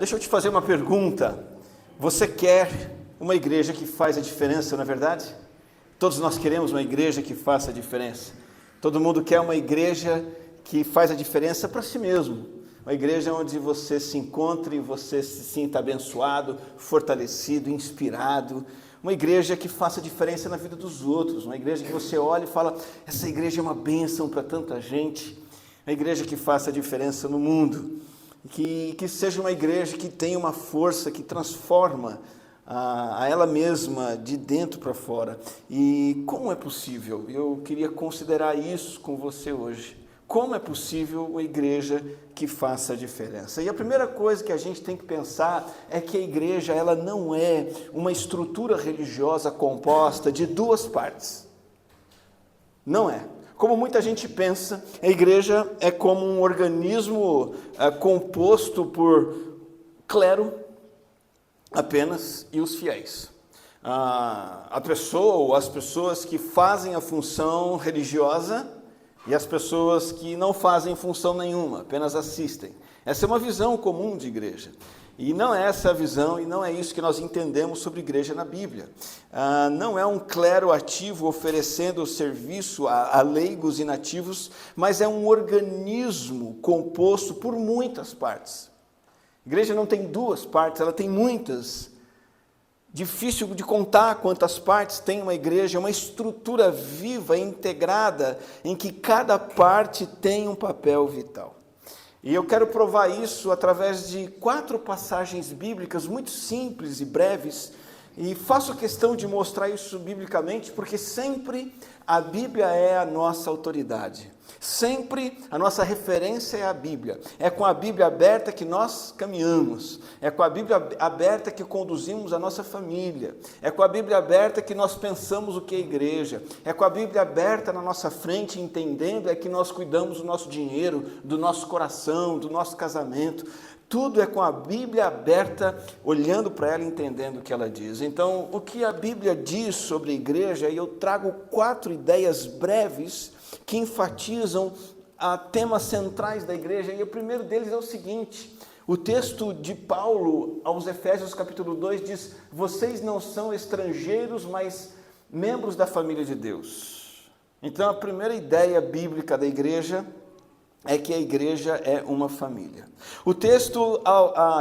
Deixa eu te fazer uma pergunta. Você quer uma igreja que faz a diferença, não é verdade? Todos nós queremos uma igreja que faça a diferença. Todo mundo quer uma igreja que faz a diferença para si mesmo. Uma igreja onde você se encontre, você se sinta abençoado, fortalecido, inspirado. Uma igreja que faça diferença na vida dos outros. Uma igreja que você olha e fala, essa igreja é uma bênção para tanta gente. Uma igreja que faça a diferença no mundo. Que seja uma igreja que tenha uma força que transforma a ela mesma de dentro para fora. E como é possível? Eu queria considerar isso com você hoje. Como é possível uma igreja que faça a diferença? E a primeira coisa que a gente tem que pensar é que a igreja ela não é uma estrutura religiosa composta de duas partes. Não é. Como muita gente pensa, a igreja é como um organismo composto por clero apenas e os fiéis. A pessoa ou as pessoas que fazem a função religiosa e as pessoas que não fazem função nenhuma, apenas assistem. Essa é uma visão comum de igreja. E não é essa a visão e não é isso que nós entendemos sobre igreja na Bíblia. Não é um clero ativo oferecendo serviço a leigos e nativos, mas é um organismo composto por muitas partes. A igreja não tem duas partes, ela tem muitas. Difícil de contar quantas partes tem uma igreja, é uma estrutura viva, integrada, em que cada parte tem um papel vital. E eu quero provar isso através de 4 passagens bíblicas muito simples e breves, e faço questão de mostrar isso biblicamente, porque sempre a Bíblia é a nossa autoridade. Sempre a nossa referência é a Bíblia. É com a Bíblia aberta que nós caminhamos. É com a Bíblia aberta que conduzimos a nossa família. É com a Bíblia aberta que nós pensamos o que é igreja. É com a Bíblia aberta na nossa frente, entendendo, é que nós cuidamos do nosso dinheiro, do nosso coração, do nosso casamento. Tudo é com a Bíblia aberta, olhando para ela e entendendo o que ela diz. Então, o que a Bíblia diz sobre a igreja, e eu trago 4 ideias breves que enfatizam temas centrais da igreja. E o primeiro deles é o seguinte: o texto de Paulo aos Efésios capítulo 2 diz: vocês não são estrangeiros, mas membros da família de Deus. Então, a primeira ideia bíblica da igreja é que a igreja é uma família. O texto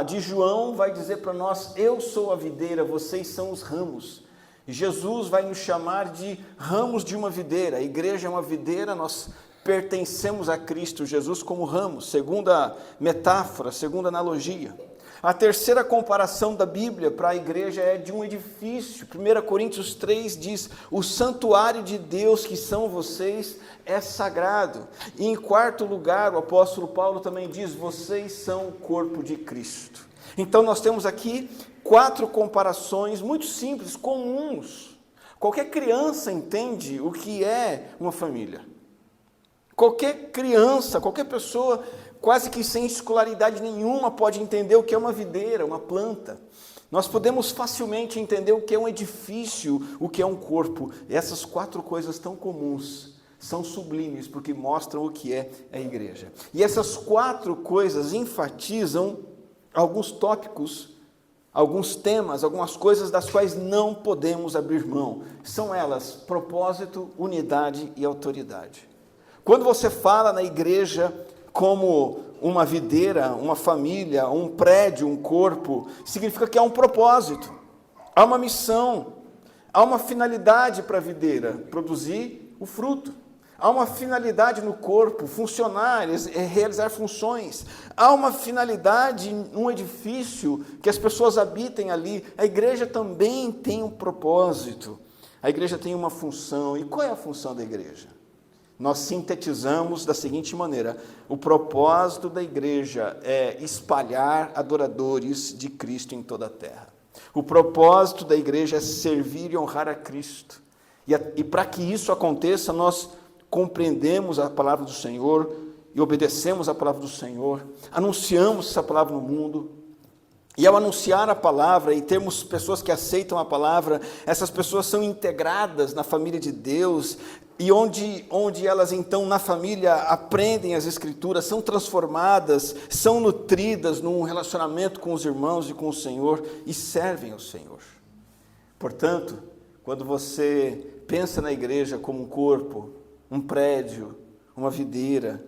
de João vai dizer para nós: eu sou a videira, vocês são os ramos. E Jesus vai nos chamar de ramos de uma videira. A igreja é uma videira, nós pertencemos a Cristo Jesus como ramos, segunda metáfora, segunda analogia. A terceira comparação da Bíblia para a igreja é de um edifício. 1 Coríntios 3 diz: o santuário de Deus que são vocês é sagrado. E em quarto lugar, o apóstolo Paulo também diz: vocês são o corpo de Cristo. Então nós temos aqui 4 comparações muito simples, comuns. Qualquer criança entende o que é uma família. Qualquer criança, qualquer pessoa, quase que sem escolaridade nenhuma, pode entender o que é uma videira, uma planta. Nós podemos facilmente entender o que é um edifício, o que é um corpo. E essas 4 coisas tão comuns são sublimes, porque mostram o que é a igreja. E essas 4 coisas enfatizam alguns tópicos, alguns temas, algumas coisas das quais não podemos abrir mão. São elas: propósito, unidade e autoridade. Quando você fala na igreja como uma videira, uma família, um prédio, um corpo, significa que há um propósito, há uma missão, há uma finalidade para a videira: produzir o fruto. Há uma finalidade no corpo, funcionar, realizar funções. Há uma finalidade num edifício, que as pessoas habitem ali. A igreja também tem um propósito. A igreja tem uma função. E qual é a função da igreja? Nós sintetizamos da seguinte maneira: o propósito da igreja é espalhar adoradores de Cristo em toda a terra. O propósito da igreja é servir e honrar a Cristo. E para que isso aconteça, nós compreendemos a palavra do Senhor e obedecemos a palavra do Senhor, anunciamos essa palavra no mundo E ao anunciar a palavra e termos pessoas que aceitam a palavra, essas pessoas são integradas na família de Deus, e onde elas então na família aprendem as Escrituras, são transformadas, são nutridas num relacionamento com os irmãos e com o Senhor e servem ao Senhor. Portanto, quando você pensa na igreja como um corpo, um prédio, uma videira,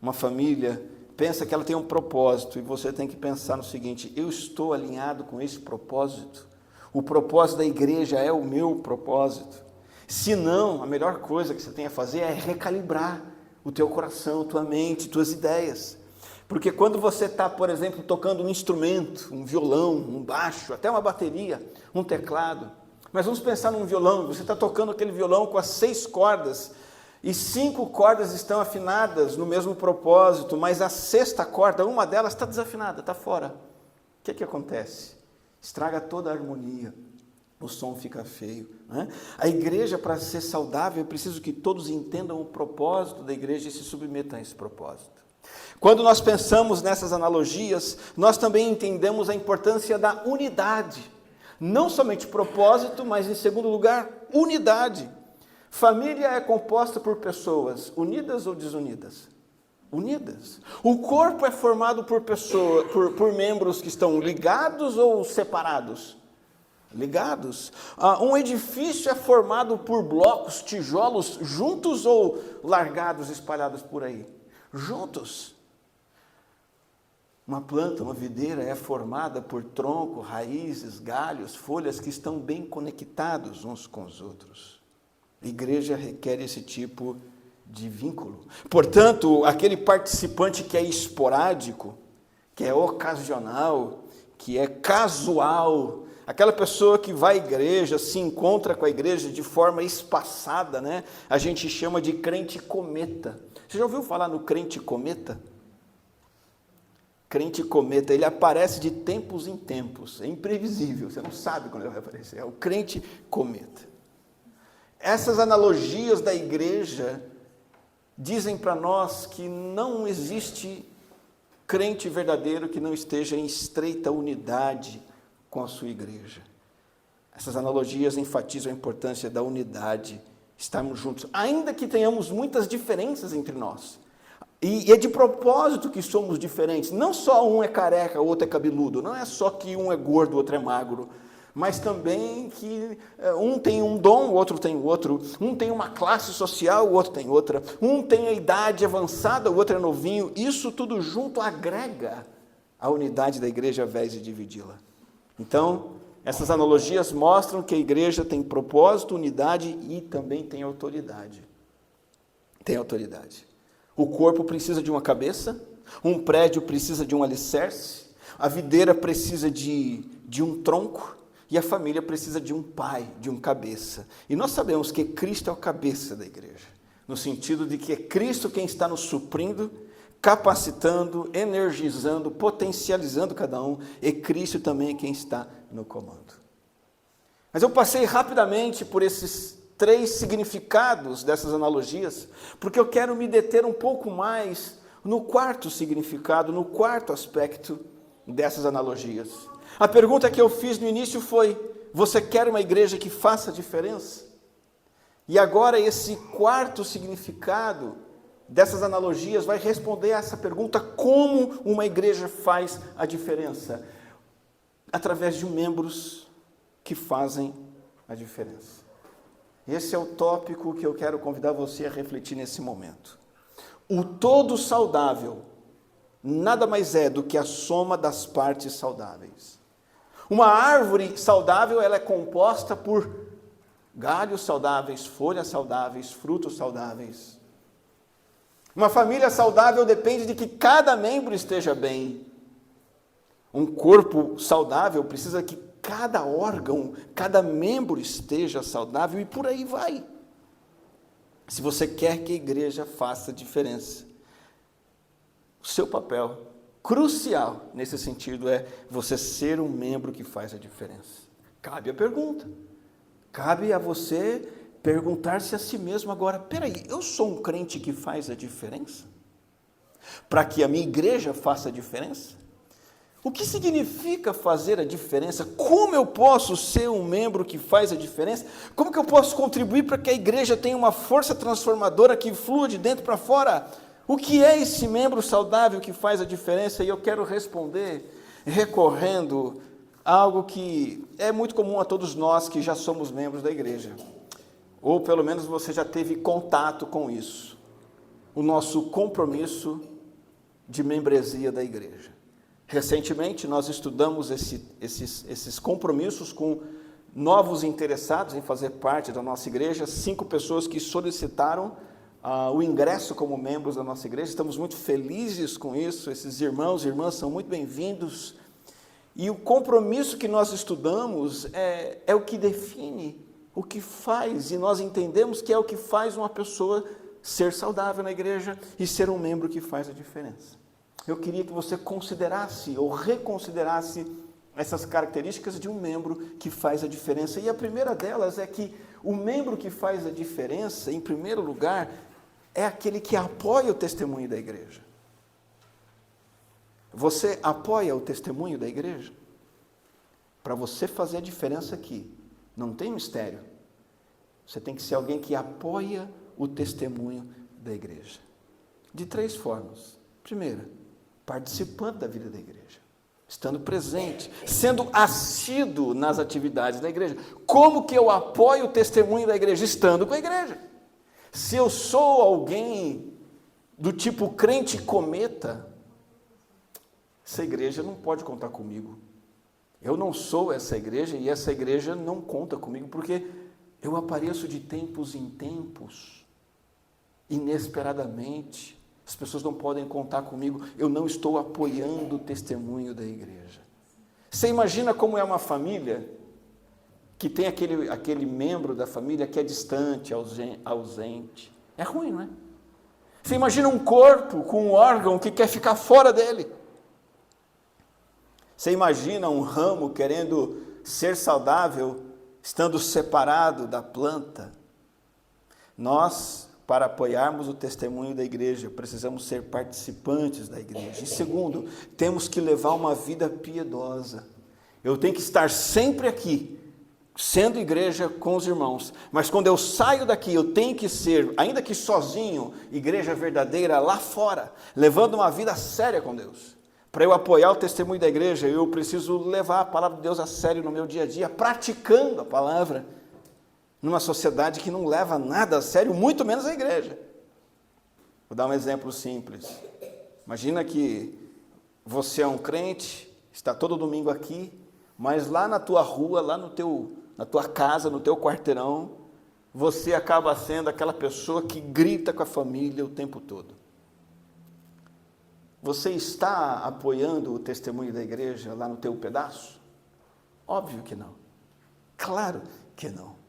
uma família, pensa que ela tem um propósito, e você tem que pensar no seguinte: eu estou alinhado com esse propósito? O propósito da igreja é o meu propósito? Se não, a melhor coisa que você tem a fazer é recalibrar o teu coração, tua mente, tuas ideias. Porque quando você está, por exemplo, tocando um instrumento, um violão, um baixo, até uma bateria, um teclado, mas vamos pensar num violão, você está tocando aquele violão com as 6 cordas, e 5 cordas estão afinadas no mesmo propósito, mas a 6ª corda, uma delas está desafinada, está fora. O que acontece? Estraga toda a harmonia, o som fica feio, né? A igreja, para ser saudável, é preciso que todos entendam o propósito da igreja e se submetam a esse propósito. Quando nós pensamos nessas analogias, nós também entendemos a importância da unidade. Não somente propósito, mas em segundo lugar, unidade. Família é composta por pessoas unidas ou desunidas? Unidas. O corpo é formado por membros que estão ligados ou separados? Ligados. Um edifício é formado por blocos, tijolos, juntos ou largados, espalhados por aí? Juntos. Uma planta, uma videira é formada por tronco, raízes, galhos, folhas que estão bem conectados uns com os outros. A igreja requer esse tipo de vínculo. Portanto, aquele participante que é esporádico, que é ocasional, que é casual, aquela pessoa que vai à igreja, se encontra com a igreja de forma espaçada, né? A gente chama de crente cometa. Você já ouviu falar no crente cometa? Crente cometa, ele aparece de tempos em tempos, é imprevisível, você não sabe quando ele vai aparecer, é o crente cometa. Essas analogias da igreja dizem para nós que não existe crente verdadeiro que não esteja em estreita unidade com a sua igreja. Essas analogias enfatizam a importância da unidade, estarmos juntos, ainda que tenhamos muitas diferenças entre nós. E é de propósito que somos diferentes. Não só um é careca, o outro é cabeludo. Não é só que um é gordo, o outro é magro. Mas também que um tem um dom, o outro tem outro. Um tem uma classe social, o outro tem outra. Um tem a idade avançada, o outro é novinho. Isso tudo junto agrega a unidade da igreja ao invés de dividi-la. Então, essas analogias mostram que a igreja tem propósito, unidade e também tem autoridade. Tem autoridade. O corpo precisa de uma cabeça, um prédio precisa de um alicerce, a videira precisa de um tronco e a família precisa de um pai, de um cabeça. E nós sabemos que Cristo é o cabeça da igreja, no sentido de que é Cristo quem está nos suprindo, capacitando, energizando, potencializando cada um, e Cristo também é quem está no comando. Mas eu passei rapidamente por esses 3 significados dessas analogias, porque eu quero me deter um pouco mais no 4º significado, no 4º aspecto dessas analogias. A pergunta que eu fiz no início foi: você quer uma igreja que faça diferença? E agora esse 4º significado dessas analogias vai responder a essa pergunta: como uma igreja faz a diferença? Através de membros que fazem a diferença. Esse é o tópico que eu quero convidar você a refletir nesse momento. O todo saudável nada mais é do que a soma das partes saudáveis. Uma árvore saudável, ela é composta por galhos saudáveis, folhas saudáveis, frutos saudáveis. Uma família saudável depende de que cada membro esteja bem. Um corpo saudável precisa que cada órgão, cada membro esteja saudável e por aí vai. Se você quer que a igreja faça diferença, o seu papel crucial nesse sentido é você ser um membro que faz a diferença. Cabe a pergunta. Cabe a você perguntar-se a si mesmo agora: peraí, eu sou um crente que faz a diferença? Para que a minha igreja faça a diferença? O que significa fazer a diferença? Como eu posso ser um membro que faz a diferença? Como que eu posso contribuir para que a igreja tenha uma força transformadora que flua de dentro para fora? O que é esse membro saudável que faz a diferença? E eu quero responder recorrendo a algo que é muito comum a todos nós que já somos membros da igreja. Ou pelo menos você já teve contato com isso. O nosso compromisso de membresia da igreja. Recentemente, nós estudamos esses compromissos com novos interessados em fazer parte da nossa igreja, 5 pessoas que solicitaram o ingresso como membros da nossa igreja. Estamos muito felizes com isso, esses irmãos e irmãs são muito bem-vindos. E o compromisso que nós estudamos é o que define, o que faz, e nós entendemos que é o que faz uma pessoa ser saudável na igreja e ser um membro que faz a diferença. Eu queria que você considerasse ou reconsiderasse essas características de um membro que faz a diferença. E a primeira delas é que o membro que faz a diferença, em primeiro lugar, é aquele que apoia o testemunho da igreja. Você apoia o testemunho da igreja? Para você fazer a diferença aqui, não tem mistério. Você tem que ser alguém que apoia o testemunho da igreja. De 3 formas. Primeira, participando da vida da igreja, estando presente, sendo assíduo nas atividades da igreja. Como que eu apoio o testemunho da igreja? Estando com a igreja. Se eu sou alguém do tipo crente cometa, essa igreja não pode contar comigo. Eu não sou essa igreja e essa igreja não conta comigo, porque eu apareço de tempos em tempos, inesperadamente. As pessoas não podem contar comigo, eu não estou apoiando o testemunho da igreja. Você imagina como é uma família que tem aquele membro da família que é distante, ausente. É ruim, não é? Você imagina um corpo com um órgão que quer ficar fora dele. Você imagina um ramo querendo ser saudável, estando separado da planta. Nós, para apoiarmos o testemunho da igreja, precisamos ser participantes da igreja. E segundo, temos que levar uma vida piedosa. Eu tenho que estar sempre aqui, sendo igreja com os irmãos. Mas quando eu saio daqui, eu tenho que ser, ainda que sozinho, igreja verdadeira lá fora, levando uma vida séria com Deus. Para eu apoiar o testemunho da igreja, eu preciso levar a palavra de Deus a sério no meu dia a dia, praticando a palavra, numa sociedade que não leva nada a sério, muito menos a igreja. Vou dar um exemplo simples. Imagina que você é um crente, está todo domingo aqui, mas lá na tua rua, lá na tua casa, no teu quarteirão, você acaba sendo aquela pessoa que grita com a família o tempo todo. Você está apoiando o testemunho da igreja lá no teu pedaço? Óbvio que não. Claro que não.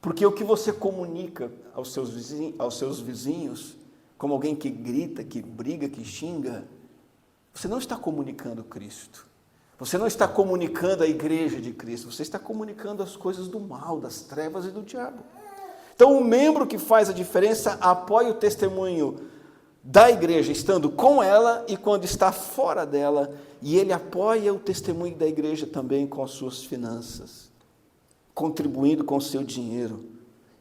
Porque o que você comunica aos seus vizinhos, como alguém que grita, que briga, que xinga, você não está comunicando Cristo. Você não está comunicando a igreja de Cristo. Você está comunicando as coisas do mal, das trevas e do diabo. Então, o membro que faz a diferença apoia o testemunho da igreja, estando com ela e quando está fora dela, e ele apoia o testemunho da igreja também com as suas finanças, contribuindo com o seu dinheiro.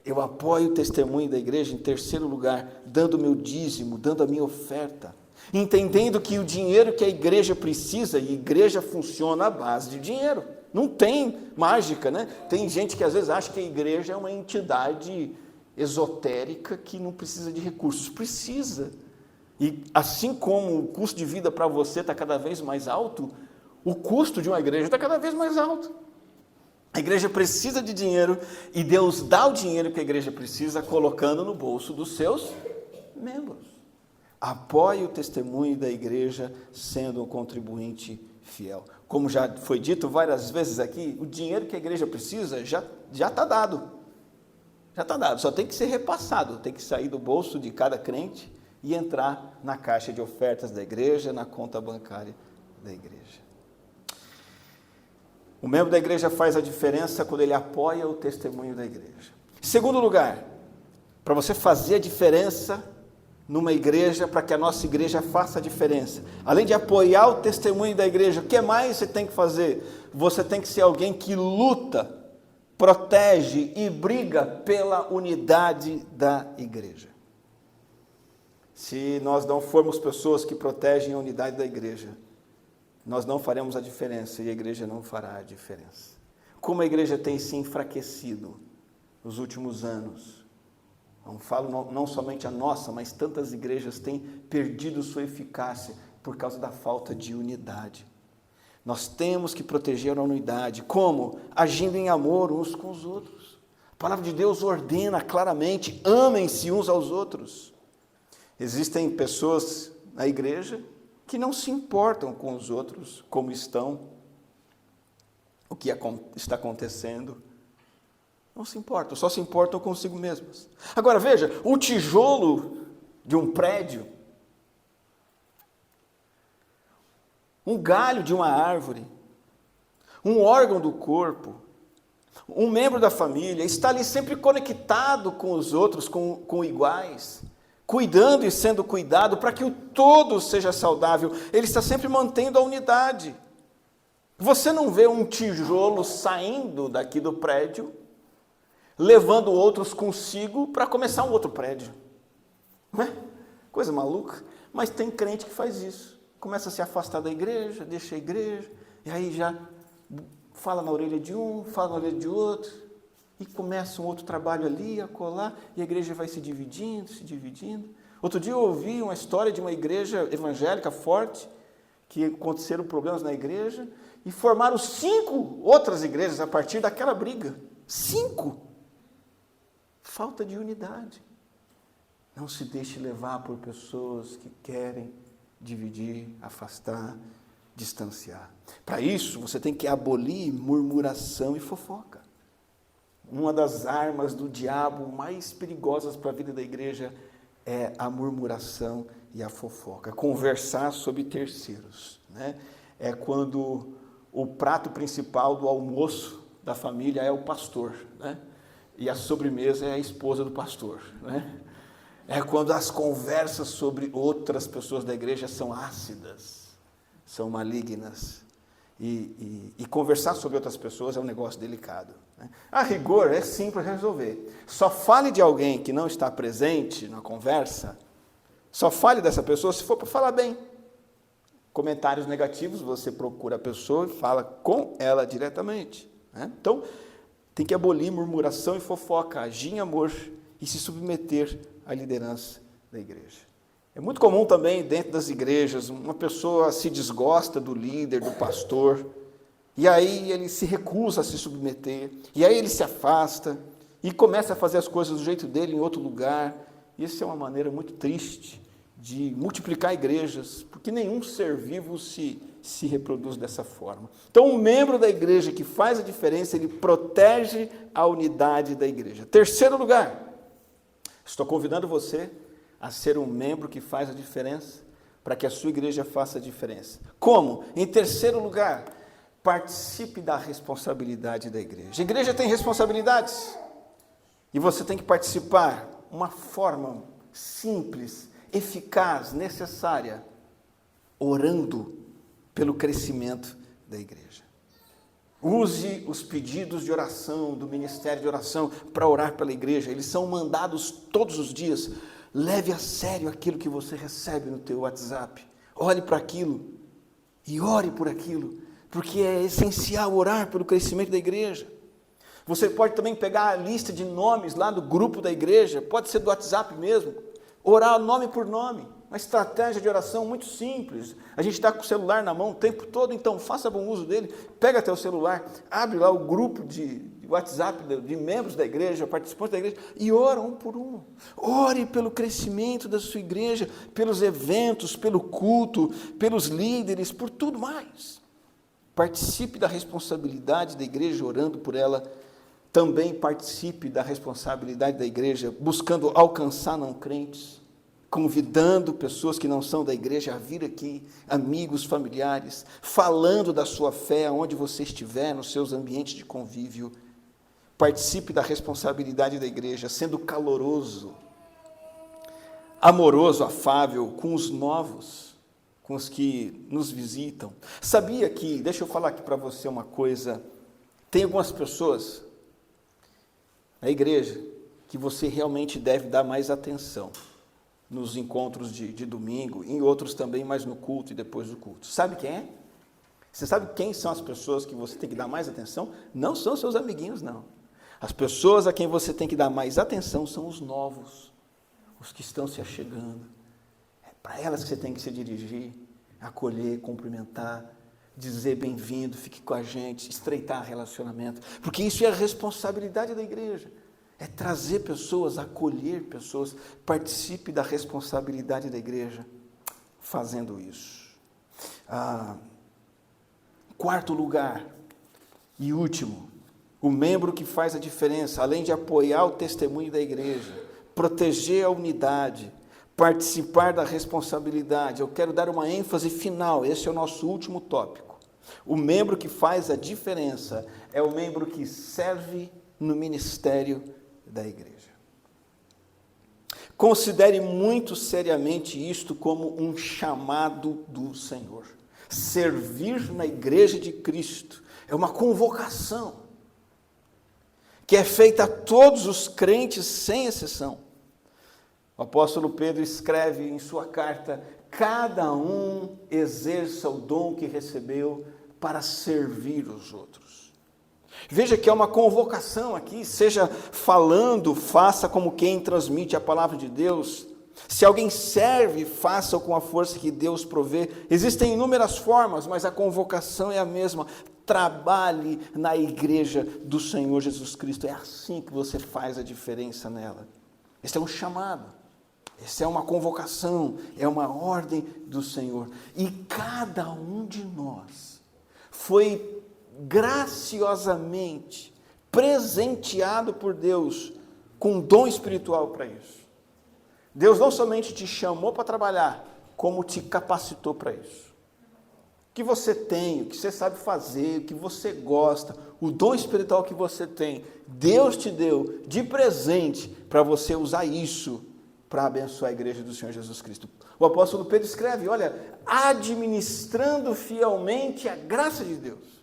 Eu apoio o testemunho da igreja, em terceiro lugar, dando o meu dízimo, dando a minha oferta, entendendo que o dinheiro que a igreja precisa, e a igreja funciona à base de dinheiro, não tem mágica, né? Tem gente que às vezes acha que a igreja é uma entidade esotérica que não precisa de recursos. Precisa. E assim como o custo de vida para você está cada vez mais alto, o custo de uma igreja está cada vez mais alto. A igreja precisa de dinheiro e Deus dá o dinheiro que a igreja precisa, colocando no bolso dos seus membros. Apoie o testemunho da igreja sendo um contribuinte fiel. Como já foi dito várias vezes aqui, o dinheiro que a igreja precisa já está dado. Já está dado, só tem que ser repassado, tem que sair do bolso de cada crente e entrar na caixa de ofertas da igreja, na conta bancária da igreja. O membro da igreja faz a diferença quando ele apoia o testemunho da igreja. Segundo lugar, para você fazer a diferença numa igreja para que a nossa igreja faça a diferença? Além de apoiar o testemunho da igreja, o que mais você tem que fazer? Você tem que ser alguém que luta, protege e briga pela unidade da igreja. Se nós não formos pessoas que protegem a unidade da igreja, nós não faremos a diferença e a igreja não fará a diferença. Como a igreja tem se enfraquecido nos últimos anos, não falo não somente a nossa, mas tantas igrejas têm perdido sua eficácia por causa da falta de unidade. Nós temos que proteger a unidade. Como? Agindo em amor uns com os outros. A palavra de Deus ordena claramente: amem-se uns aos outros. Existem pessoas na igreja que não se importam com os outros, como estão, o que está acontecendo. Não se importam, só se importam consigo mesmos. Agora veja, o tijolo de um prédio, um galho de uma árvore, um órgão do corpo, um membro da família, está ali sempre conectado com os outros, com iguais, cuidando e sendo cuidado para que o todo seja saudável. Ele está sempre mantendo a unidade. Você não vê um tijolo saindo daqui do prédio, levando outros consigo para começar um outro prédio. Não é? Coisa maluca. Mas tem crente que faz isso. Começa a se afastar da igreja, deixa a igreja, e aí já fala na orelha de um, fala na orelha de outro, e começa um outro trabalho ali, acolá, e a igreja vai se dividindo, se dividindo. Outro dia eu ouvi uma história de uma igreja evangélica forte, que aconteceram problemas na igreja, e formaram 5 outras igrejas a partir daquela briga. 5! Falta de unidade. Não se deixe levar por pessoas que querem dividir, afastar, distanciar. Para isso, você tem que abolir murmuração e fofoca. Uma das armas do diabo mais perigosas para a vida da igreja é a murmuração e a fofoca. Conversar sobre terceiros, né? É quando o prato principal do almoço da família é o pastor, né? E a sobremesa é a esposa do pastor, né? É quando as conversas sobre outras pessoas da igreja são ácidas, são malignas. E conversar sobre outras pessoas é um negócio delicado, né? A rigor é simples resolver. Só fale de alguém que não está presente na conversa, só fale dessa pessoa se for para falar bem. Comentários negativos, você procura a pessoa e fala com ela diretamente, né? Então, tem que abolir murmuração e fofoca, agir em amor e se submeter à liderança da igreja. É muito comum também, dentro das igrejas, uma pessoa se desgosta do líder, do pastor, e aí ele se recusa a se submeter, e aí ele se afasta, e começa a fazer as coisas do jeito dele em outro lugar. Isso é uma maneira muito triste de multiplicar igrejas, porque nenhum ser vivo se reproduz dessa forma. Então, um membro da igreja que faz a diferença, ele protege a unidade da igreja. Terceiro lugar, estou convidando você a ser um membro que faz a diferença, para que a sua igreja faça a diferença. Como? Em terceiro lugar, participe da responsabilidade da igreja. A igreja tem responsabilidades, e você tem que participar. Uma forma simples, eficaz, necessária, orando pelo crescimento da igreja. Use os pedidos de oração, do ministério de oração, para orar pela igreja. Eles são mandados todos os dias. Leve a sério aquilo que você recebe no teu WhatsApp. Olhe para aquilo e ore por aquilo, porque é essencial orar pelo crescimento da igreja. Você pode também pegar a lista de nomes lá do grupo da igreja, pode ser do WhatsApp mesmo, orar nome por nome. Uma estratégia de oração muito simples. A gente está com o celular na mão o tempo todo, então faça bom uso dele. Pega teu celular, abre lá o grupo de WhatsApp de membros da igreja, participantes da igreja, e ora um por um. Ore pelo crescimento da sua igreja, pelos eventos, pelo culto, pelos líderes, por tudo mais. Participe da responsabilidade da igreja orando por ela. Também participe da responsabilidade da igreja buscando alcançar não crentes, convidando pessoas que não são da igreja a vir aqui, amigos, familiares, falando da sua fé onde você estiver, nos seus ambientes de convívio. Participe da responsabilidade da igreja, sendo caloroso. amoroso, afável com os novos, com os que nos visitam. Sabia que, deixa eu falar aqui para você uma coisa, tem algumas pessoas na igreja que você realmente deve dar mais atenção nos encontros de domingo, em outros também, mas no culto e depois do culto. Sabe quem é? Você sabe quem são as pessoas que você tem que dar mais atenção? Não são seus amiguinhos, não. As pessoas a quem você tem que dar mais atenção são os novos, os que estão se achegando. É para elas que você tem que se dirigir, acolher, cumprimentar, dizer bem-vindo, fique com a gente, estreitar relacionamento. Porque isso é a responsabilidade da igreja. É trazer pessoas, acolher pessoas, participe da responsabilidade da igreja fazendo isso. Quarto lugar e último, o membro que faz a diferença, além de apoiar o testemunho da igreja, proteger a unidade, participar da responsabilidade. Eu quero dar uma ênfase final, esse é o nosso último tópico. O membro que faz a diferença é o membro que serve no ministério da igreja. Considere muito seriamente isto como um chamado do Senhor. Servir na igreja de Cristo é uma convocação que é feita a todos os crentes sem exceção. O apóstolo Pedro escreve em sua carta: cada um exerça o dom que recebeu para servir os outros. Veja que é uma convocação aqui, seja falando, faça como quem transmite a palavra de Deus. Se alguém serve, faça-o com a força que Deus provê. Existem inúmeras formas, mas a convocação é a mesma. Trabalhe na igreja do Senhor Jesus Cristo. É assim que você faz a diferença nela. Esse é um chamado, essa é uma convocação, é uma ordem do Senhor. E cada um de nós foi graciosamente presenteado por Deus com um dom espiritual para isso. Deus não somente te chamou para trabalhar, como te capacitou para isso. O que você tem, o que você sabe fazer, o que você gosta, o dom espiritual que você tem, Deus te deu de presente para você usar isso para abençoar a igreja do Senhor Jesus Cristo. O apóstolo Pedro escreve, olha, administrando fielmente a graça de Deus.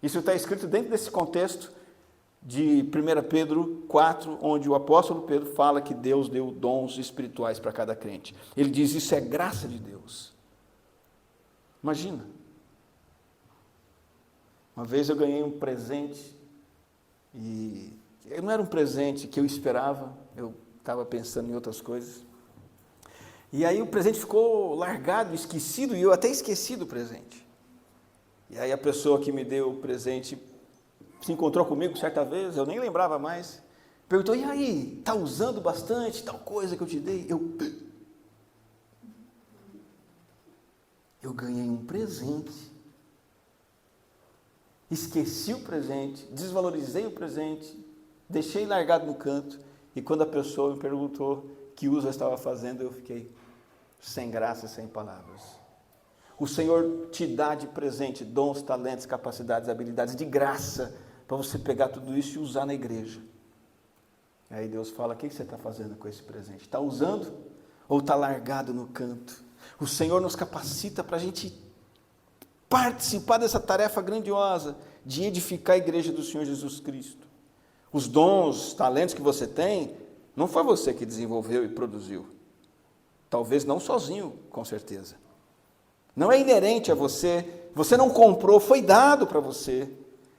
Isso está escrito dentro desse contexto de 1 Pedro 4, onde o apóstolo Pedro fala que Deus deu dons espirituais para cada crente. Ele diz, isso é graça de Deus. Imagina. Uma vez eu ganhei um presente, e não era um presente que eu esperava, eu estava pensando em outras coisas. E aí o presente ficou largado, esquecido, e eu até esqueci do presente. E aí a pessoa que me deu o presente se encontrou comigo certa vez, eu nem lembrava mais, perguntou, e aí, está usando bastante tal coisa que eu te dei? Eu ganhei um presente, esqueci o presente, desvalorizei o presente, deixei largado no canto, e quando a pessoa me perguntou que uso eu estava fazendo, eu fiquei sem graça, sem palavras. O Senhor te dá de presente dons, talentos, capacidades, habilidades, de graça, para você pegar tudo isso e usar na igreja. Aí Deus fala, o que você está fazendo com esse presente? Está usando ou está largado no canto? O Senhor nos capacita para a gente participar dessa tarefa grandiosa de edificar a igreja do Senhor Jesus Cristo. Os dons, talentos que você tem, não foi você que desenvolveu e produziu. Talvez não sozinho, com certeza. Não é inerente a você, você não comprou, foi dado para você.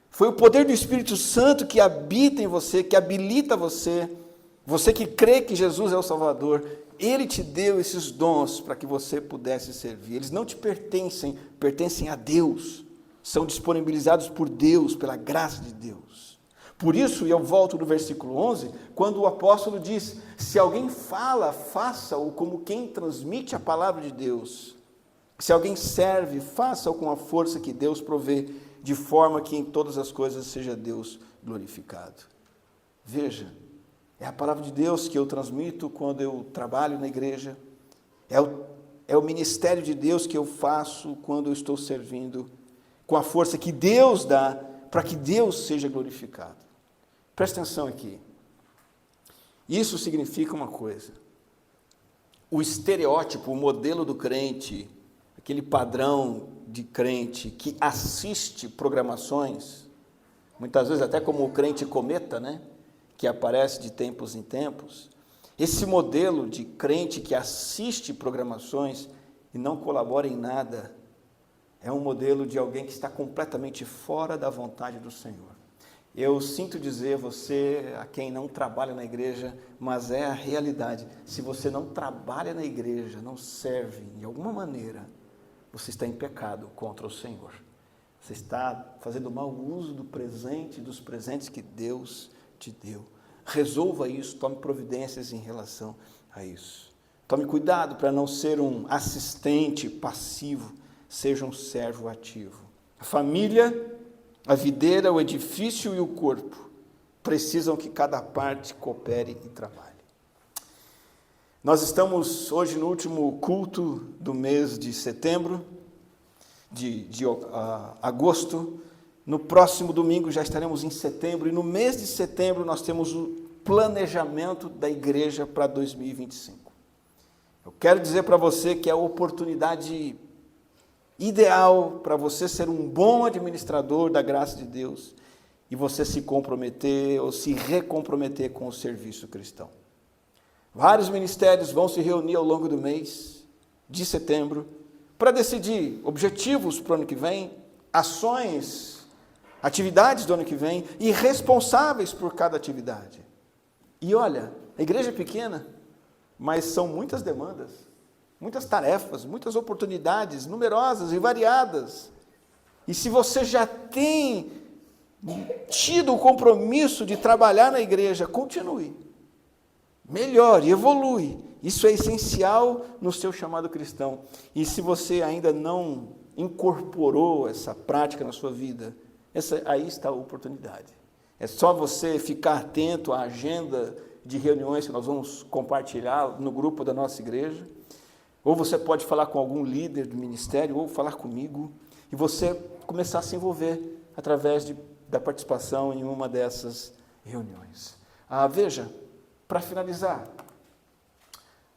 Foi o poder do Espírito Santo que habita em você, que habilita você, você que crê que Jesus é o Salvador, Ele te deu esses dons para que você pudesse servir. Eles não te pertencem, pertencem a Deus, são disponibilizados por Deus, pela graça de Deus. Por isso, e eu volto no versículo 11, quando o apóstolo diz, se alguém fala, faça-o como quem transmite a palavra de Deus. Se alguém serve, faça-o com a força que Deus provê, de forma que em todas as coisas seja Deus glorificado. Veja, é a palavra de Deus que eu transmito quando eu trabalho na igreja, é o ministério de Deus que eu faço quando eu estou servindo, com a força que Deus dá, para que Deus seja glorificado. Presta atenção aqui. Isso significa uma coisa. o estereótipo, o modelo do crente, aquele padrão de crente que assiste programações, muitas vezes até como o crente cometa, né? Que aparece de tempos em tempos. Esse modelo de crente que assiste programações e não colabora em nada, é um modelo de alguém que está completamente fora da vontade do Senhor. Eu sinto dizer você, a quem não trabalha na igreja, mas é a realidade. Se você não trabalha na igreja, não serve de alguma maneira, você está em pecado contra o Senhor. Você está fazendo mau uso do presente, dos presentes que Deus te deu. Resolva isso, tome providências em relação a isso. Tome cuidado para não ser um assistente passivo, seja um servo ativo. A família, a videira, o edifício e o corpo precisam que cada parte coopere e trabalhe. Nós estamos hoje no último culto do mês de setembro, de agosto. No próximo domingo já estaremos em setembro, e no mês de setembro nós temos o planejamento da igreja para 2025. Eu quero dizer para você que é a oportunidade ideal para você ser um bom administrador da graça de Deus e você se comprometer ou se recomprometer com o serviço cristão. Vários ministérios vão se reunir ao longo do mês de setembro para decidir objetivos para o ano que vem, ações, atividades do ano que vem e responsáveis por cada atividade. E olha, a igreja é pequena, mas são muitas demandas, muitas tarefas, muitas oportunidades, numerosas e variadas. E se você já tem tido o compromisso de trabalhar na igreja, continue, melhore, evolui. Isso é essencial no seu chamado cristão. E se você ainda não incorporou essa prática na sua vida, aí está a oportunidade. É só você ficar atento à agenda de reuniões que nós vamos compartilhar no grupo da nossa igreja. Ou você pode falar com algum líder do ministério, ou falar comigo, e você começar a se envolver através da participação em uma dessas reuniões. Veja, para finalizar,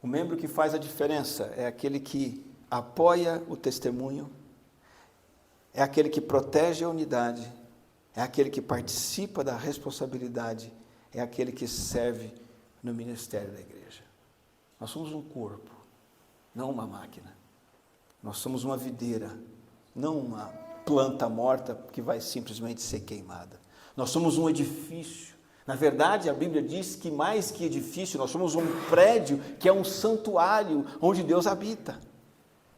o membro que faz a diferença é aquele que apoia o testemunho, é aquele que protege a unidade, é aquele que participa da responsabilidade, é aquele que serve no ministério da igreja. Nós somos um corpo, não uma máquina. Nós somos uma videira, não uma planta morta que vai simplesmente ser queimada. Nós somos um edifício. Na verdade, a Bíblia diz que mais que edifício, nós somos um prédio que é um santuário onde Deus habita.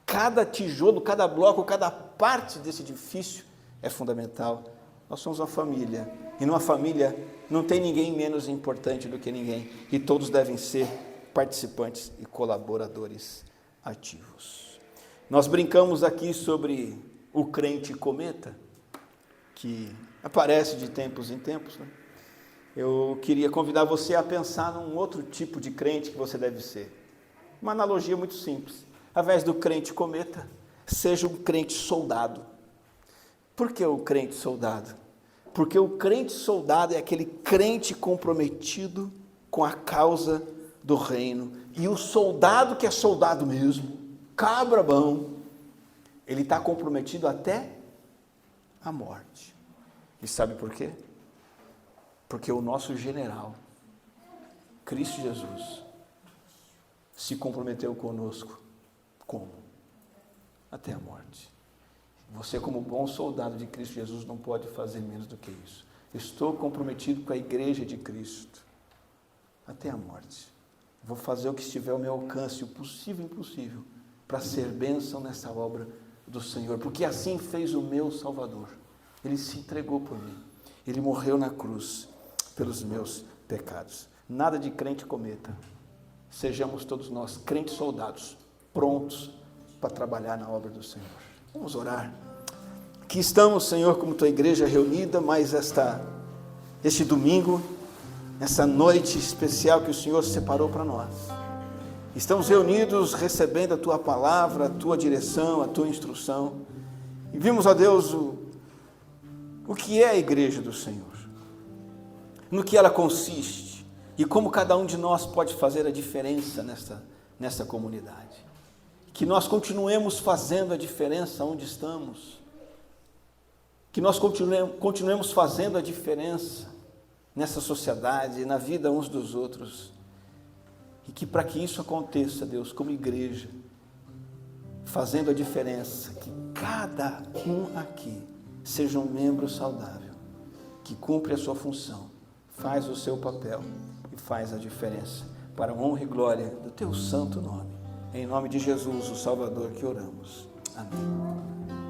Cada tijolo, cada bloco, cada parte desse edifício é fundamental. Nós somos uma família, e numa família não tem ninguém menos importante do que ninguém, e todos devem ser participantes e colaboradores ativos. Nós brincamos aqui sobre o crente cometa, que aparece de tempos em tempos, né? Eu queria convidar você a pensar num outro tipo de crente que você deve ser. Uma analogia muito simples. Ao invés do crente cometa, seja um crente soldado. Por que o crente soldado? Porque o crente soldado é aquele crente comprometido com a causa do reino. E o soldado que é soldado mesmo, cabra bom, ele está comprometido até a morte. E sabe por quê? Porque o nosso general, Cristo Jesus, se comprometeu conosco. Como? Até a morte. Você, como bom soldado de Cristo Jesus, não pode fazer menos do que isso. Estou comprometido com a igreja de Cristo até a morte. Vou fazer o que estiver ao meu alcance, o possível e impossível, para ser bênção nessa obra do Senhor, porque assim fez o meu Salvador. Ele se entregou por mim. Ele morreu na cruz pelos meus pecados. Nada de crente cometa. Sejamos todos nós crentes soldados, prontos para trabalhar na obra do Senhor. Vamos orar. Aqui estamos, Senhor, como tua igreja reunida, mais este domingo, essa noite especial que o Senhor separou para nós. Estamos reunidos recebendo a tua palavra, a tua direção, a tua instrução. E vimos, ó Deus, o que é a igreja do Senhor, no que ela consiste e como cada um de nós pode fazer a diferença nessa comunidade. Que nós continuemos fazendo a diferença onde estamos. Que nós continuemos fazendo a diferença nessa sociedade, na vida uns dos outros. E que para que isso aconteça, Deus, como igreja, fazendo a diferença, que cada um aqui seja um membro saudável, que cumpre a sua função, faz o seu papel e faz a diferença, para a honra e glória do teu santo nome. Em nome de Jesus, o Salvador, que oramos. Amém.